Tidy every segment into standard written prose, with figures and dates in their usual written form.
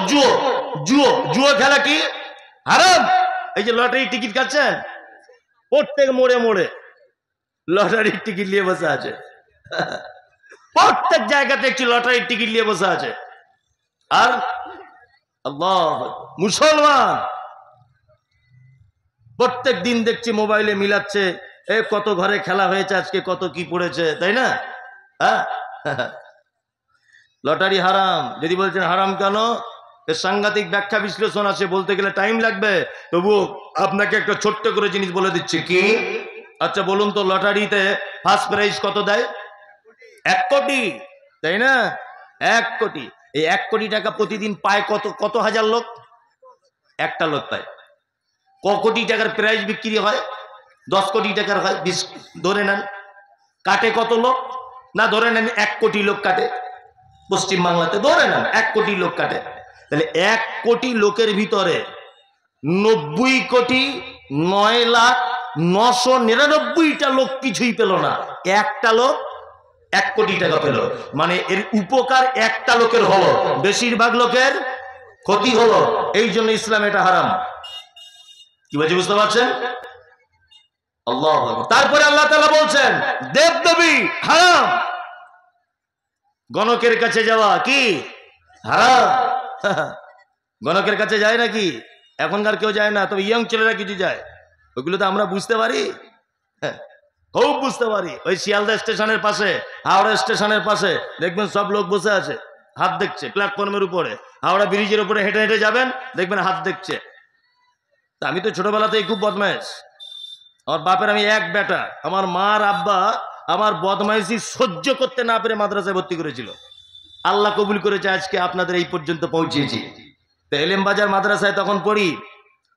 জুয়ো জুয়ো জুয়ো খেলা কি হারাম। এই যে লটারির টিকিট কাটছেন, প্রত্যেক মোড়ে মোড়ে লটারির টিকিট নিয়ে বসে আছে, প্রত্যেক জায়গা দেখছি লটারির টিকিট নিয়ে বসে আছে। আর আল্লাহ, মুসলমান প্রত্যেক দিন দেখছি মোবাইলে মিলাচ্ছে, এ কত ঘরে খেলা হয়েছে আজকে, কত কি পড়েছে, তাই না? হ্যাঁ, লটারি হারাম। যদি বলছেন হারাম কেন, এর সাংঘাতিক ব্যাখ্যা বিশ্লেষণ আছে, বলতে গেলে টাইম লাগবে, তবু আপনাকে একটা ছোট্ট করে জিনিস বলে দিচ্ছি। কি? আচ্ছা বলুন তো, লটারিতে ফার্স্ট প্রাইজ কত দেয়? 1 কোটি, তাই না? 1 কোটি। এই 1 কোটি টাকা প্রতিদিন পায় কত কত হাজার লোক? একটা লোক পায়। ক কোটি টাকার প্রাইজ বিক্রি হয়? 10 কোটি টাকার হয়, 20 ধরে নেন। কাটে কত লোক? না ধরে নেন 1 কোটি লোক কাটে পশ্চিম বাংলাতে, ধরে নেন 1 কোটি লোক কাটে। তাহলে 1 কোটি লোকের ভিতরে 90,09,999টা লোক কিছুই পেল না, একটা লোক 1 কোটি টাকা পেল। মানে এর উপকার একটা লোকের হলো, বেশিরভাগ লোকের ক্ষতি হলো। এই জন্য ইসলাম এটা হারাম। কি বলছি বুঝতে পারছেন? আল্লাহ। তারপরে আল্লাহ তাআলা বলছেন দেবদেবী হারাম, গণকের কাছে যাওয়া কি হারাম। গণকের কাছে যায় নাকি? এখনকার কেউ যায় না, তবে ইয়ং ছেলেরা কিছু যায়, ওইগুলো তো আমরা বুঝতে পারি, খুব বুঝতে পারি। ওই শিয়ালদা স্টেশনের পাশে, হাওড়া স্টেশনের পাশে দেখবেন সব লোক বসে আছে, হাত দেখছে প্ল্যাটফর্মের উপরে। হাওড়া ব্রিজের উপরে হেঁটে হেঁটে যাবেন, দেখবেন হাত দেখছে। তা আমি তো ছোটবেলাতেই খুব বদমাইশ। আমার বাপের আমি এক বেটা, আমার মার আব্বা আমার বদমাইশি সহ্য করতে না পেরে মাদ্রাসায় ভর্তি করেছিল। আল্লাহ কবুল করেছে, আজকে আপনাদের এই পর্যন্ত পৌঁছেছি। তো এলেম বাজার মাদ্রাসায় তখন পড়ি।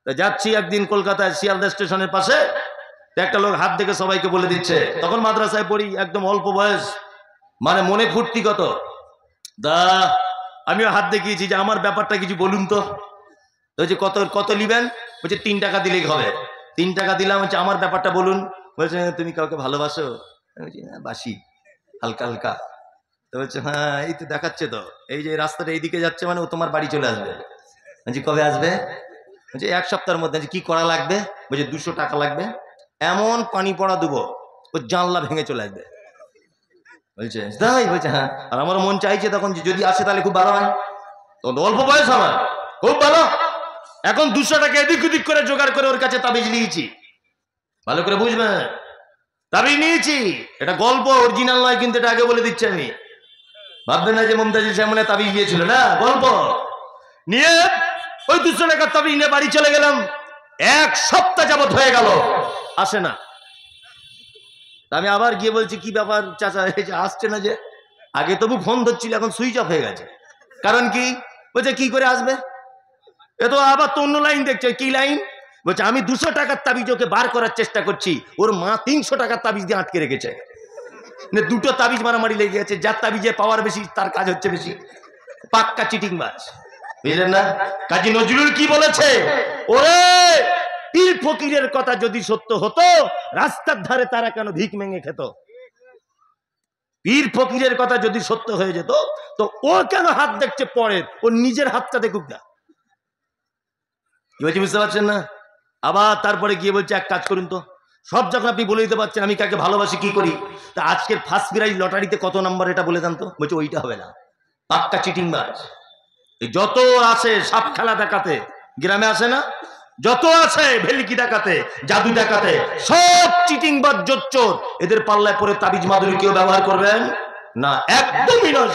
তো যাচ্ছি একদিন কলকাতায় শিয়ালদা স্টেশনের পাশে, একটা লোক হাত দেখে সবাইকে বলে দিচ্ছে। তখন মাদ্রাসায় পড়ি, একদম অল্প বয়স, মানে মনে ফুর্তি কত। দা আমিও হাত দেখিয়েছি যে আমার ব্যাপারটা কিছু বলুন তো। বলছে কত কত নিবেন? বলছে 3 টাকা দিলেই হবে। 3 টাকা দিলাম। হচ্ছে আমার ব্যাপারটা বলুন। বলছে তুমি কাউকে ভালোবাসো? বলছি হ্যাঁ বাসি, হালকা হালকা। তো বলছে হ্যাঁ এই তো দেখাচ্ছে তো, এই যে রাস্তাটা এইদিকে যাচ্ছে, মানে ও তোমার বাড়ি চলে আসবে। বলছি কবে আসবে? বলছে 1 সপ্তাহের মধ্যে। কি করা লাগবে? বলছে 200 টাকা লাগবে, এমন পানি পড়া দেবো ও জানলা ভেঙে চলে আসবে। বলছে তাই? বলছে হ্যাঁ। আর আমার মন চাইছে তখন যদি আসে তাহলে খুব ভালো হয়, তখন অল্প বয়স আমার, খুব ভালো। এখন 200 টাকা এদিক ওদিক করে জোগাড় করে ওর কাছে তাবিজ নিয়েছি। ভালো করে বুঝবেন, তাবিজ নিয়েছি। এটা গল্প, অরিজিনাল নয় কিন্তু, এটা আগে বলে দিচ্ছি আমি। ভাববেন না যে মমতাজুল সাহেব তাবিজ দিয়েছিল, না, গল্প। নিয়ে ওই 200 টাকার তাবিজ নিয়ে বাড়ি চলে গেলাম। 1 সপ্তাহ যাবত হয়ে গেল, আসে না। আমি আবার গিয়ে বলছি কি ব্যাপার চাচা, এই যে আসছে না যে? আগে তবু ফোন ধরছিল, এখন সুইচ অফ হয়ে গেছে। কারণ কি? বলছে কি করে আসবে? এ তো আবার তো অন্য লাইন দেখছে। কি লাইন? বলছে আমি 200 টাকার তাবিজ ওকে বার করার চেষ্টা করছি, ওর মা 300 টাকার তাবিজ দিয়ে আটকে রেখেছে। দুটো তাবিজ মারামারি লেগে গেছে, যার তাবিজে পাওয়ার বেশি তার কাজ হচ্ছে বেশি। পাক্কা চিটিংবাজ, বুঝলেন না? কাজী নজরুল কি বলেছে? ওরে পীর ফকিরের কথা যদি সত্য হতো, রাস্তার ধারে তারা কেন ভিক মেঙে খেত? পীর ফকিরের কথা যদি সত্য হয়ে যেত, তো ও কেন হাত দেখছে পরে? ও নিজের হাতটা দেখুক না। কি বলছি বুঝতে পারছেন না? আবার তারপরে গিয়ে বলছে এক কাজ করুন তো, সব যখন আপনি বলে দিতে পারছেন আমি কাকে ভালোবাসি কি করি, তা আজকের ফার্স্ট প্রাইজ লটারিতে কত নাম্বার এটা বলে দেন তো। বলছে ওইটা হবে না, পাক্কা চিটিংবাজ। যত আছে সাপ খেলা দেখাতে, গ্রামে আসে না, যত আছে ভেলিকি দেখাতে, জাদু দেখাতে, সব চিটিংবাজ জোচ্চোর। এদের পাল্লায় পরে তাবিজ মাদুরি কেউ ব্যবহার করবেন না, একদমই নয়।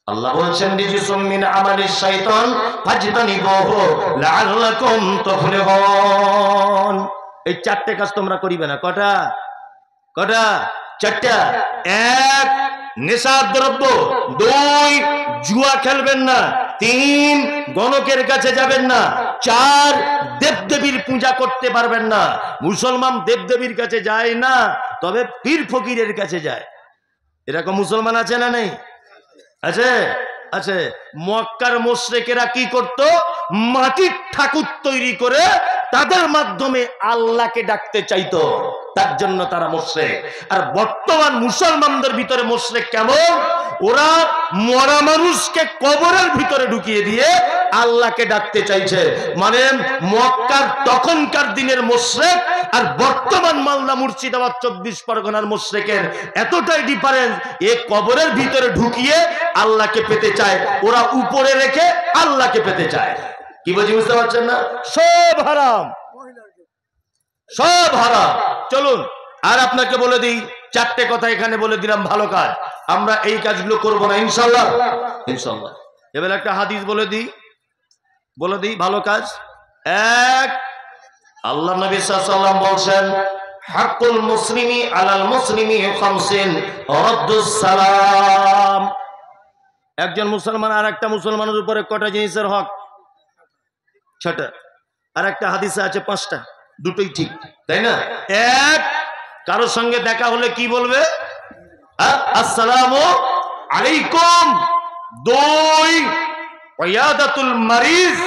আল্লাহ বলছেন রিজসুম মিন আমালিশ শাইতান ফাজতানিবুহু লাআল্লাকুম তুফলিহুন। এই 4টে কাজ তোমরা করিবে না। কটা? কটা? 4টা। 1 নেশার দ্রব্য, 2 জুয়া খেলবেন না, 3 গণকের কাছে যাবেন না, 4 দেবদেবীর পূজা করতে পারবেন না। মুসলমান দেবদেবীর কাছে যায় না, তবে পীর ফকিরের কাছে যায়। এরকম মুসলমান আছে না নেই? আছে, আছে। মক্কার মুশরিকেরা কি করত? মাটির ঠাকুর তৈরি করে তাদের মাধ্যমে আল্লাহকে ডাকতে চাইতো, তার জন্য তারা মুশরিক। আর বর্তমান মুসলমানদের ভিতরে মুশরিক কেমন? ওরা মরা মানুষকে কবরের ভিতরে ঢুকিয়ে দিয়ে আল্লাহকে ডাকতে চাইছে। মানে মক্কার তখনকার দিনের মুশরিক আর বর্তমান মালদা মুর্শিদাবাদ 24 পরগনার মুশরিকের এতটাই ডিফারেন্স। এ কবরের ভিতরে ঢুকিয়ে আল্লাহকে পেতে চায়, ওরা উপরে রেখে আল্লাহকে পেতে চায়। কি বুঝি, বুঝতে পারছেন না? সব হারাম, সব হারাম। চলুন আর আপনাকে বলে দিই, 4টে কথা এখানে বলে দিলাম ভালো কাজ। আমরা এই কাজগুলো করব না ইনশাআল্লাহ, ইনশাআল্লাহ। এবার একটা হাদিস বলে দিই ভালো কাজ। এক, আল্লাহ নবী সাল্লাল্লাহু আলাইহি ওয়াসাল্লাম বলেন, হাক্কুল মুসলিমি আলাল মুসলিমি খামসিন রাদ্দুস সালাম। একজন মুসলমান আর একটা মুসলমানের উপরে কটা জিনিসের হক? 6টা। আর একটা হাদিসে আছে 5টা, দুটোই ঠিক, তাই না? এক, কারোর সঙ্গে দেখা হলে কি বলবে? আসসালামু আলাইকুম। 2, ওয়ায়াদাতুল মারিজ,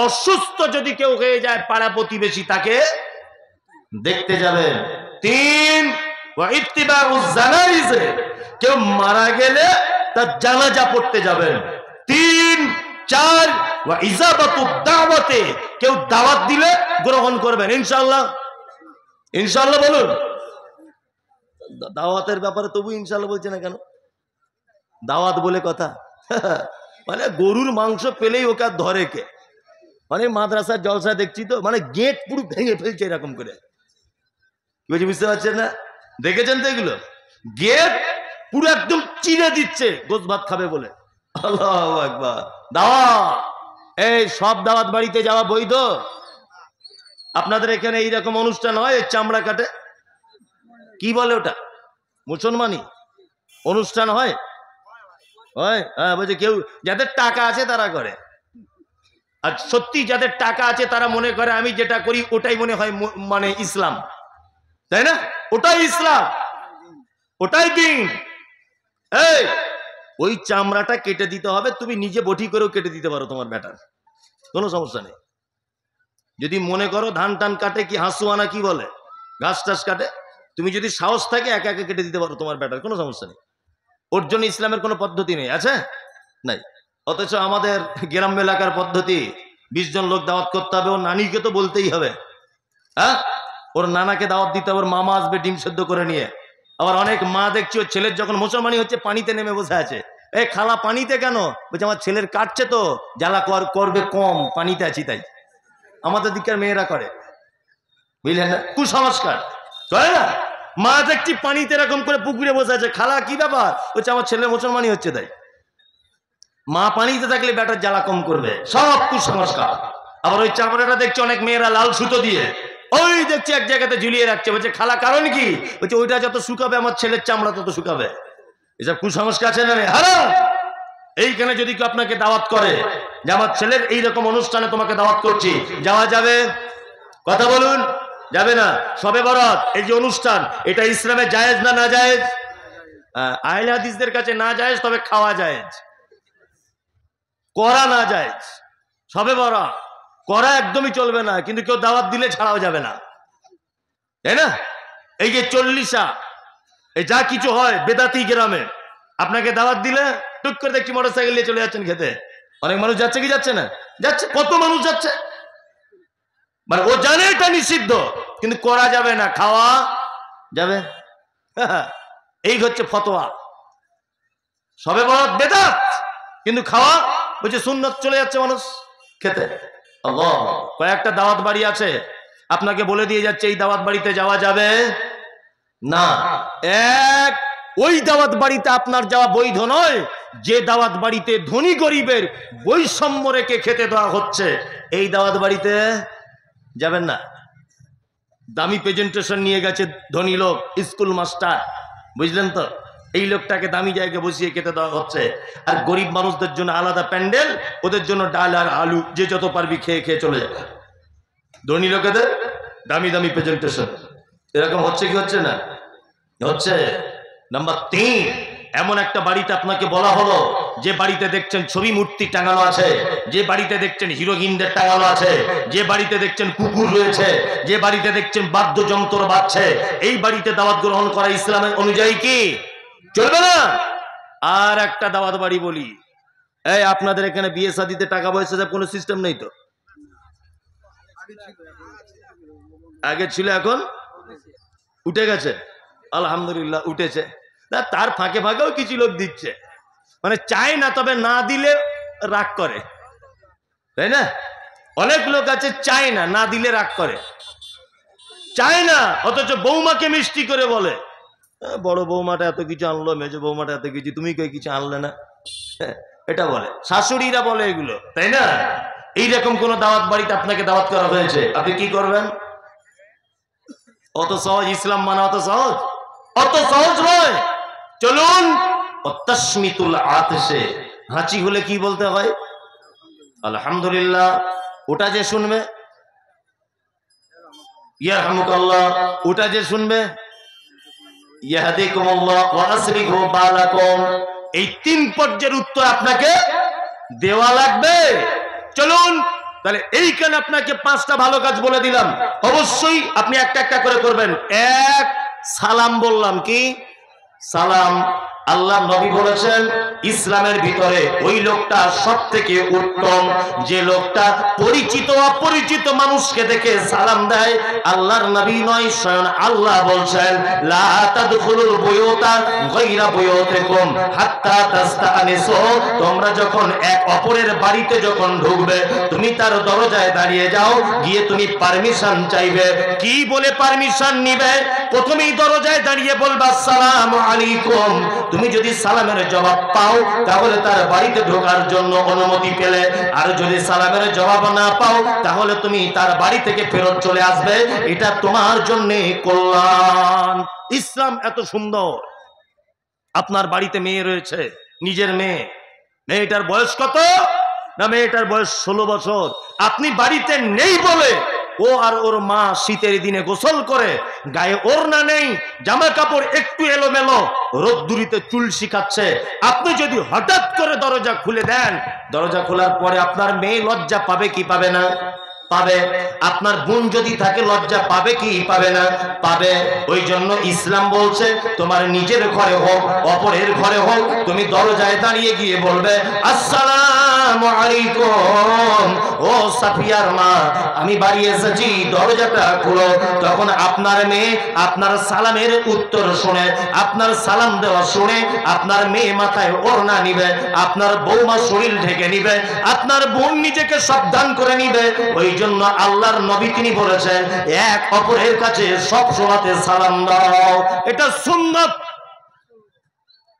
অসুস্থ যদি কেউ হয়ে যায় পাড়া প্রতিবেশী তাকে দেখতে যাবেন। 3, ওয়া ইত্তিবাউজ জানাইজ, কেউ মারা গেলে তার জানাজা পড়তে যাবেন। 3, 4, ওয়া ইজাবাতুদ দাওয়াতে, কেউ দাওয়াত দিলে গ্রহণ করবেন ইনশাআল্লাহ। ইনশাআল্লাহ বলুন। দাওয়াতের ব্যাপারে তবু ইনশাআল্লাহ বলছে না কেন? দাওয়াত বলে কথা। মানে গরুর মাংস পেলেই ওকে আর ধরে কে? মানে মাদ্রাসার জলসা দেখছি তো, মানে গেট পুরো ভেঙে ফেলছে এরকম করে। কি বলছি, বুঝতে পারছেন না? দেখেছেন তো এগুলো? গেট পুরো একদম চিরে দিচ্ছে গোশ ভাত খাবে বলে। আল্লাহু আকবার। দাওয়াত, এই সব দাওয়াত বাড়িতে যাওয়া বৈধ? আপনাদের এখানে এইরকম অনুষ্ঠান হয়, চামড়া কাটে, কি বলে ওটা? মুসলমানি অনুষ্ঠান হয়? হ্যাঁ, বলছে কেউ যাদের টাকা আছে তারা করে। আর সত্যি যাদের টাকা আছে তারা মনে করে আমি যেটা করি ওটাই মনে হয় মানে ইসলাম, তাই না? ওটাই ইসলাম, ওটাই দিন। এই ওই চামড়াটা কেটে দিতে হবে, তুমি নিজে বটি করেও কেটে দিতে পারো তোমার বেটার, কোনো সমস্যা নেই। যদি মনে করো ধান টান কাটে, কি হাঁসুয়ানা কি বলে, ঘাস টাস কাটে, তুমি যদি সাহস থাকে একা একা কেটে দিতে পারো তোমার বেটার, কোনো সমস্যা নেই। ওর জন্য ইসলামের কোনো পদ্ধতি নেই, আছে নাই? অথচ আমাদের গ্রাম এলাকার পদ্ধতি, 20 জন লোক দাওয়াত করতে হবে, ওর নানিকে তো বলতেই হবে, হ্যাঁ, ওর নানাকে দাওয়াত দিতে হবে, ওর মামা আসবে ডিম সেদ্ধ করে নিয়ে। আবার অনেক মা দেখছি ওর ছেলের যখন মুসলমানি হচ্ছে পানিতে নেমে বসে আছে। এই খালা পানিতে কেন? বলছে আমার ছেলের কাটছে তো, জ্বালা করবে কম, পানিতে আছি তাই। আমাদের দিকের মেয়েরা করে, বুঝলেন না? কুসংস্কার করে না? মা দেখছি পানিতে এরকম করে পুকুরে বসে আছে, খালা কি ব্যাপার? বলছে আমার ছেলে মুসলমানি হচ্ছে তাই। মা পানিতে থাকলে ব্যাটার জ্বালা কম করবে, সব কুসংস্কার। আবার ওই চামড়াটা দেখছি অনেক মেয়েরা লাল সুতো দিয়ে ওই দেখছি এক জায়গাতে ঝুলিয়ে রাখছে, বলছে খালা কারণ কি? বলছে ওইটা যত শুকাবে আমার ছেলের চামড়া তত শুকাবে। এসব কুসংস্কার আছে না? হারাম। এইখানে যদি কেউ আপনাকে দাওয়াত করে যে আমার ছেলের এইরকম অনুষ্ঠানে তোমাকে দাওয়াত করছি, যাওয়া যাবে? কথা বলুন, যাবে না? শবে বরাত এই যে অনুষ্ঠান, এটা ইসলামে জায়েজ না না জায়েজ? আহলে হাদিসদের কাছে না জায়েজ, তবে খাওয়া জায়েজ, করা না জায়েজ। শবে বরাত করা একদমই চলবে না, কিন্তু কেউ দাওয়াত দিলে ছাড়াও যাবে না, তাই না? এই যে 40 এই যা কিছু হয় বেদাতি গ্রামে, আপনাকে দাওয়াত দিলে টুক করে দেখছি মোটরসাইকেল নিয়ে চলে যাচ্ছেন খেতে। অনেক মানুষ যাচ্ছে কি যাচ্ছে না? যাচ্ছে। কত মানুষ যাচ্ছে, মানে ও জানে এটা নিষিদ্ধ, কিন্তু করা যাবে না, খাওয়া যাবে। এই হচ্ছে ফতোয়া। শবে বরাত বেদাত, কিন্তু খাওয়া বলছে সুন্নত, চলে যাচ্ছে মানুষ খেতে। আল্লাহ, কয়েকটা দাওয়াত বাড়ি আছে আপনাকে বলে দিয়ে যাচ্ছে এই দাওয়াত বাড়িতে যাওয়া যাবে না। এক, ওই দাওয়াত বাড়িতে আপনার যাওয়া বৈধ নয় যে দাওয়াত বাড়িতে ধনী গরিবের বৈষম্য রেখে খেতে দেওয়া হচ্ছে, এই দাওয়াত বাড়িতে যাবেন না। দামি প্রেজেন্টেশন নিয়ে গেছে ধনী লোক, স্কুল মাস্টার, বুঝলেন তো, এই লোকটাকে দামি জায়গায় বসিয়ে খেতে দেওয়া হচ্ছে। আর গরিব মানুষদের জন্য আলাদা প্যান্ডেল, ওদের জন্য ডাল আর আলু, যে যত পারবি খেয়ে খেয়ে চলে যাবে। ধনী লোকেদের দামি দামি প্রেজেন্টেশন, এরকম হচ্ছে কি হচ্ছে না? হচ্ছে। নাম্বার 3, এমন একটা বাড়িতে আপনাকে বলা হলো যে বাড়িতে দেখছেন ছবি মূর্তি টাঙানো আছে, যে বাড়িতে দেখছেন হিরোইনদের টাঙানো আছে, যে বাড়িতে দেখছেন কুকুর রয়েছে, যে বাড়িতে দেখছেন বাদ্যযন্ত্র বাজছে, এই বাড়িতে দাওয়াত গ্রহণ করা ইসলামের অনুযায়ী কি চলবে না? আর একটা দাওয়াত বাড়ি বলি, এই আপনাদের এখানে বিয়ে শাদিতে টাকা পয়সা সব কোনো সিস্টেম নেই তো? আগে ছিল, এখন উঠে গেছে। আলহামদুলিল্লাহ উঠেছে। তার ফাঁকে ফাঁকেও কিছু লোক দিচ্ছে, মানে চায় না, তবে না দিলে রাগ করে, তাই না? অনেক লোক আছে চায় না, না দিলে রাগ করে, চায় না, অথচ বৌমাকে মিষ্টি করে বলে বড় বৌমাটা এত কিছু আনলো, মেজ বৌমাটা এত কিছু, তুমি কই কিছু আনলে না, এটা বলে। শাশুড়িরা বলে এগুলো, তাই না? এইরকম কোন দাওয়াত বাড়িতে আপনাকে দাওয়াত করা হয়েছে, আপনি কি করবেন? অত সহজ ইসলাম মানা, অত সহজ, অত সহজ নয়। চলুন, তাসমিতুল আতশে, হাঁচি হলে কি বলতে হয়? আলহামদুলিল্লাহ। ওটা যে শুনবে, ইয়ারহামুকাল্লাহ, ওটা যে শুনবে, ইয়াহদিকুমুল্লাহ ওয়া আসলিহু বালাকুম, এই 3 পর্যায়ের উত্তর আপনাকে দেওয়া লাগবে। চলুন তাহলে এইখানে আপনাকে 5টা ভালো কাজ বলে দিলাম, অবশ্যই আপনি একটা একটা করে করবেন। এক, সালাম বললাম, কি সালাম? আল্লাহ নবী বলেছেন ইসলামের ভিতরে ওই লোকটা সবথেকে উত্তম যে লোকটা পরিচিত অপরিচিত মানুষকে দেখে সালাম দেয়। আল্লাহর নবী নয়, স্বয়ং আল্লাহ বলছেন লা তাদখুলুল বুয়ুতা গায়রা বুয়ুতিকুম হাত্তা তাস্তানিসু, তোমরা যখন এক অপরের বাড়িতে যখন ঢুকবে তুমি তার দরজায় দাঁড়িয়ে যাও, গিয়ে তুমি পারমিশন চাইবে। কি বলে পারমিশন নিবে? প্রথমেই দরজায় দাঁড়িয়ে বলবা আসসালামু আলাইকুম। তুমি যদি সালামের জবাব পাও তাহলে তার বাড়িতে ঢোকার জন্য অনুমতি পেলে, আর যদি সালামের জবাব না পাও তাহলে তুমি তার বাড়ি থেকে ফেরত চলে আসবে, এটা তোমার জন্য কল্যাণ। ইসলাম এত সুন্দর। আপনার বাড়িতে মেয়ে রয়েছে, নিজের মেয়ে, মেয়েটার বয়স কত? না, মেয়েটার বয়স 16 বছর। আপনি বাড়িতে নেই বলে ও আর ওর মা শীতের দিনে গোসল করে, গায়ে ওড়না নেই, জামা কাপড় একটু এলোমেলো, রোদ্দুরিতে চুল শিখাচ্ছে। আপনি যদি হঠাৎ করে দরজা খুলে দেন, দরজা খোলার পরে আপনার মেয়ে লজ্জা পাবে কি পাবে না? পাবে। আপনার বোন যদি থাকে লজ্জা পাবে কি পাবে না? পাবে। ওই জন্য ইসলাম বলছে তোমার নিজের ঘরে হোক অপরের ঘরে হোক, তুমি দরজায় দাঁড়িয়ে গিয়ে বলবে আসসালামু আলাইকুম, ও সাফিয়ার মা আমি বাড়ি এসেছি, দরজাটা খুলো। তখন আপনার মেয়ে আপনার সালামের উত্তর শুনে, আপনার সালাম দেওয়া শুনে আপনার মেয়ে মাথায় ওড়না নিবে, আপনার বৌমা শরীর ঢেকে নিবে, আপনার বোন নিজেকে সাবধান করে নিবে। ওই জন্য আল্লাহর নবী তিনি বলেছেন এক অপরের কাছে সব সময়তে সালাম দাও, এটা সুন্নাত।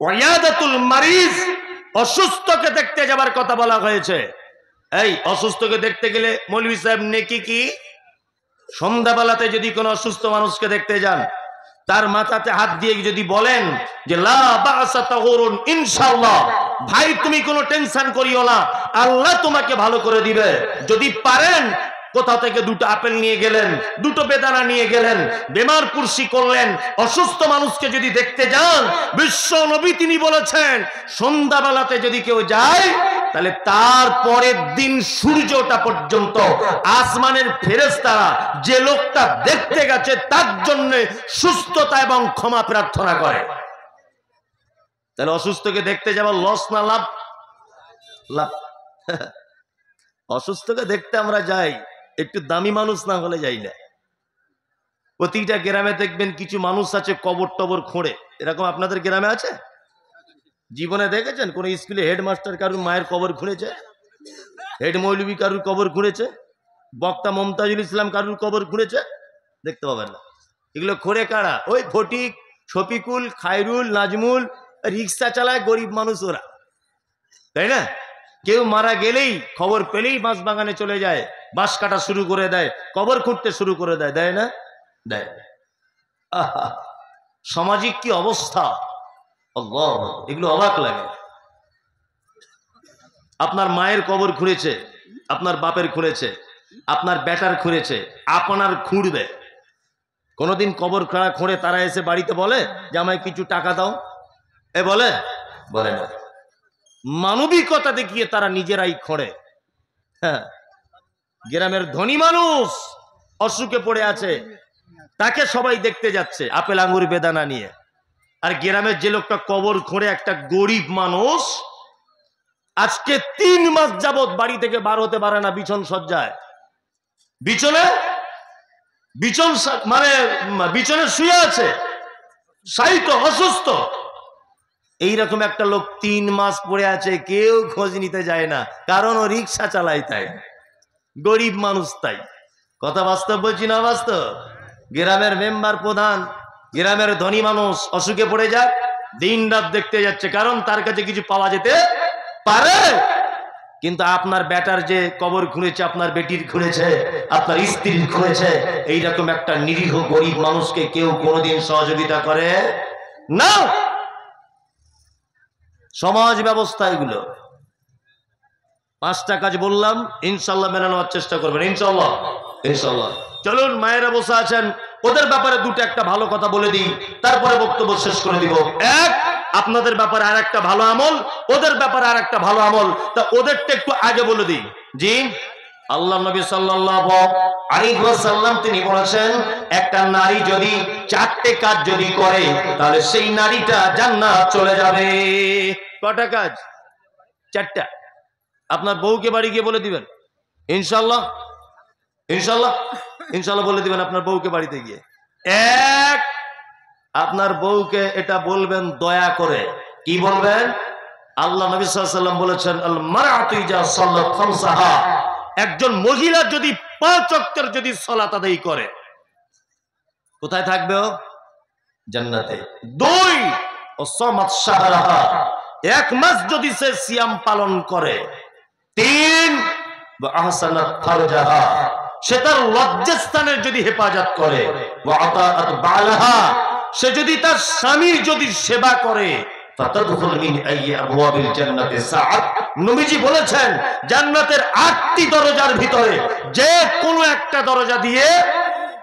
ওয়ায়াদাতুল মারিজ, অসুস্থকে দেখতে যাবার কথা বলা হয়েছে। এই অসুস্থকে দেখতে গেলে মৌলভী সাহেব নেকি কি? সন্ধ্যাবেলাতে যদি কোনো অসুস্থ মানুষকে দেখতে যান, তার মাথাতে হাত দিয়ে যদি বলেন যে লা বা'সা তাহুরুন ইনশাআল্লাহ, ভাই তুমি কোনো টেনশন করিও না, আল্লাহ তোমাকে ভালো করে দিবে। যদি পারেন কোথা থেকে 2টো আপেল নিয়ে গেলেন, 2টো বেদানা নিয়ে গেলেন, বেমার কুরসি করলেন। অসুস্থ মানুষকে যদি দেখতে যান, বিশ্ব নবী তিনি বলেছেন সন্ধ্যাবেলাতে যদি কেউ যায় তাহলে তার পরের দিন সূর্য ওঠা পর্যন্ত আসমানের ফেরেশতারা যে লোকটা দেখতে গেছে তার জন্য সুস্থতা এবং ক্ষমা প্রার্থনা করে। তাহলে অসুস্থকে দেখতে যাওয়ার লস না লাভ? লাভ। অসুস্থকে দেখতে আমরা যাই, একটু দামি মানুষ না হলে যাই না। প্রতিটা গ্রামে দেখবেন কিছু মানুষ আছে কবর টবর খোঁড়ে, এরকম আপনাদের গ্রামে আছে? জীবনে দেখেছেন কোন স্কুলে হেডমাস্টার কারুর মায়ের কবর খুঁড়েছে? হেড মৌলভী কারুর কবর খুঁড়েছে? বক্তা মমতাজুল ইসলাম কারুর কবর খুঁড়েছে? দেখতে পাবেন না। এগুলো খোঁড়ে কারা? ওই ফটিক, শফিকুল, খায়রুল, নাজমুল, রিক্সা চালায় গরিব মানুষ ওরা, তাই না? কেউ মারা গেলেই খবর পেলেই বাঁশ বাগানে চলে যায়, বাঁশ কাটা শুরু করে দেয়, কবর খুঁড়তে শুরু করে দেয়, দেয় না? দেয়। আহা, সামাজিক কি অবস্থা! আল্লাহ, এগুলো অবাক লাগে। আপনার মায়ের কবর খুঁড়েছে, আপনার বাপের খুঁড়েছে, আপনার বেটার খুঁড়েছে, আপনার খুঁড়বে। কোনদিন কবর খোঁড়ে তারা এসে বাড়িতে বলে যে আমায় কিছু টাকা দাও? এ বলে? বলে না। মানবিকতা দেখিয়ে তারা নিজেরাই খোঁড়ে। হ্যাঁ, গ্রামের ধনী মানুষ অসুখে পড়ে আছে, তাকে সবাই দেখতে যাচ্ছে আপেল আঙ্গুর বেদানা নিয়ে। আর গ্রামের যে লোকটা কবর খুঁড়ে, একটা গরিব মানুষ আজকে 3 মাস যাবত বাড়ি থেকে বার হতে পারে না, বিছন সজ্জায়, বিছনে শুয়ে আছে, শায়িত, অসুস্থ। এইরকম একটা লোক 3 মাস পড়ে আছে, কেউ খোঁজ নিতে যায় না, কারণ ও রিক্সা চালায়, তাই গরিব মানুষ। তাই কথা বাস্তব বলছি না বাস্তব? গ্রামের মেম্বার প্রধান, গ্রামের ধনী মানুষ অসুখে পড়ে যাক, দিন রাত দেখতে যাচ্ছে, কারণ তার কাছে কিছু পাওয়া যেতে পারে। কিন্তু আপনার বেটার যে কবর খুঁড়েছে, আপনার বেটির খুঁড়েছে, আপনার স্ত্রীর খুঁড়েছে, এইরকম একটা নিরীহ গরিব মানুষকে কেউ কোনোদিন সহযোগিতা করে না। সমাজ ব্যবস্থা এগুলো। 5টা কাজ বললাম, ইনশাল্লাহ মেনে নেওয়ার চেষ্টা করবেন, ইনশাল্লাহ ইনশাল্লাহ। চলুন, মায়েরা বসে আছেন, ওদের ব্যাপারে দুটো একটা ভালো কথা বলে দিই, তারপরে বক্তব্য শেষ করে দিব। এক, আপনাদের ব্যাপারে আর একটা ভালো আমল, ওদের ব্যাপারে আর একটা ভালো আমল। তা ওদেরটা একটু আগে বলে দিই। জি, আল্লাহ নবী সাল্লাল্লাহু আলাইহি ওয়াসাল্লাম তিনি বলেছেন, একটা নারী যদি 4টে কাজ যদি করে, তাহলে সেই নারীটা জান্নাত চলে যাবে। কটা কাজ? 4টা। আপনার বউকে বাড়ি গিয়ে বলে দিবেন, ইনশাল্লাহ ইনশাল্লাহ ইনশাল্লাহ বলে দিবেন আপনার বউকে বাড়িতে গিয়ে। এক, আপনার বউকে এটা বলবেন দয়া করে। কি বলবেন? আল্লাহ নবী সাল্লাল্লাহু আলাইহি ওয়াসাল্লাম বলেছেন, আল মারআতু ইজা সাল্লাত খামসাহা, একজন মহিলা যদি 5 ওয়াক্তের যদি সালাত আদায় করে, কোথায় থাকবে ও? জান্নাতে। 2, ও সামাত শাহরাহা, 1 মাস যদি সে সিয়াম পালন করে। 3, ওয়া আহসানাত ফারজাহা, সে তার লজ্জাস্থানের যদি হেফাজত করে। ওয়া আতাআত বালাহা, সে যদি তার স্বামীর যদি সেবা করে। ফাতাদখুল মিন আইয়ি আবওয়াবিল জান্নাতি সাআত, নবীজি বলেছেন জান্নাতের 8টি দরজার ভিতরে যে কোনো একটা দরজা দিয়ে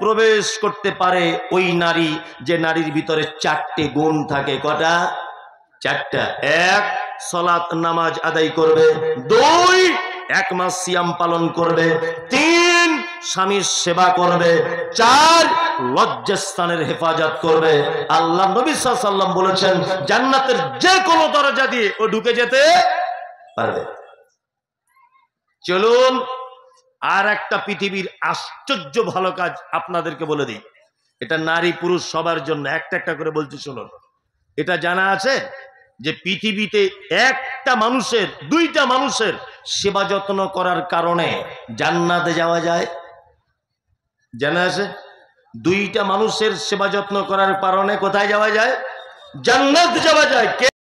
প্রবেশ করতে পারে ওই নারী, যে নারীর ভিতরে 4টে গুণ থাকে। কটা? 4টা। 1, সালাত নামাজ আদায় করবে। 2, 1 মাস সিয়াম পালন করবে। 3, স্বামীর সেবা করবে। 4, লজ্জাস্থানের হেফাজত করবে। আল্লাহ নবী সাল্লাল্লাহু আলাইহি ওয়াসাল্লাম বলেছেন জান্নাতের যে কোনো দরজা দিয়ে ও ঢুকে যেতে পারবে। চলুন, আর একটা পৃথিবীর আশ্চর্য ভালো কাজ আপনাদেরকে বলে দিই। এটা নারী পুরুষ সবার জন্য, একটা একটা করে বলছি শুনুন। এটা জানা আছে যে পৃথিবীতে একটা মানুষের, 2টা মানুষের সেবা যত্ন করার কারণে জান্নাতে যাওয়া যায়? জানা আছে? 2টা মানুষের সেবা যত্ন করার কারণে কোথায় যাওয়া যায়? জান্নাত যাওয়া যায়। কে?